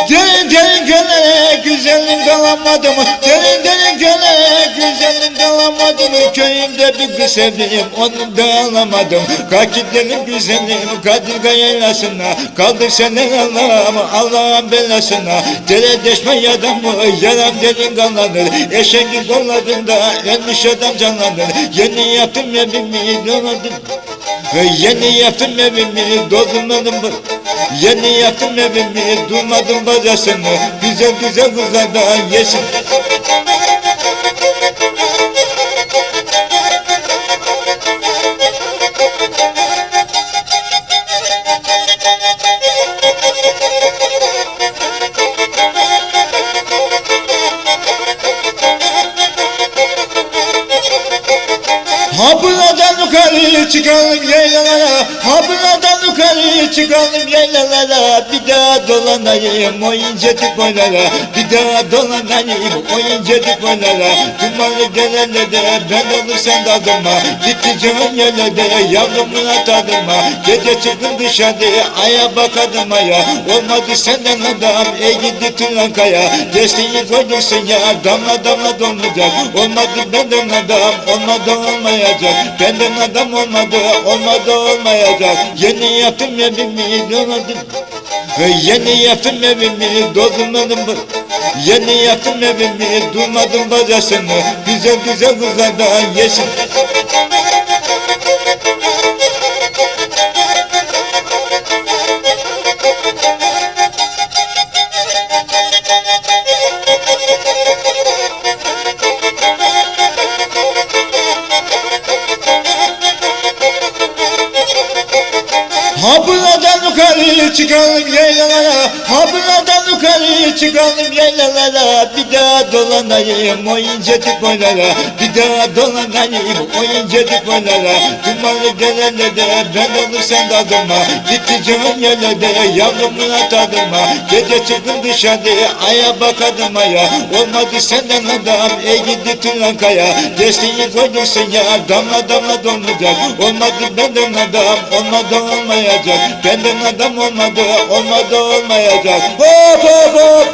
Derin derin göle güzellik alamadım. Derin derin göle güzellik alamadım. Köyümde bir kız sevdim, onu da alamadım. Kalk gidelim güzelim Kadırga yaylasına. Kaldır senden Allah'ım, Allah'ın belasına. Dere deşme adamı yaram derin kanlanır. Eşeğin kollarında ölmüş adam canlanır. Yeni yaptım evimi doldurdum. Yeni yaptım evimi doldurmadım. Yeni yaptım evimi durmadım bacasını. Güzel güzel kızlardan yesin. Ha buradan yukarı çıkalım yaylalara. Ha buradan yukarı çıkalım yaylalara. Bir daha dolanayım o incecik boylara. Bir daha dolanayım o incecik boylara. Dumanlı gelelerde ben olursan dadırma. Gitti can yerlerde yavrumun atadırma. Gece çıktım dışarıda aya bakadım aya. Olmadı senden adam ey gidi Tulankaya. Desteği koydursun ya damla damla donacak. Olmadı benden adam olmadı olmayacak. Benden adam olmadı olmadı olmayacak. Yeni yaptım evimi doldurdum. Yeni yaptım evimi doldurmadım. Yeni yaptım evimi durmadım bacasını. Güzel güzel kızlardan yesin. Ha buradan yukarı çıkalım yaylalara. Ha buradan yukarı çıkalım yaylalara. Bir daha dolanayım o incecik boylara. Bir daha dolanayım o incecik boylara. Dumanlı gelelerde ben olursan dadırma. Gitti can yerlerde yavrumun atadırma. Gece çıktım dışarıda aya bakadım aya. Olmadı senden adam ey gidi Tulankaya. Desteği koydursun ya damla damla donacak. Olmadı benden adam olmadı olmayacak. Benden adam olmadı olmadı olmayacak. Hop hop hop.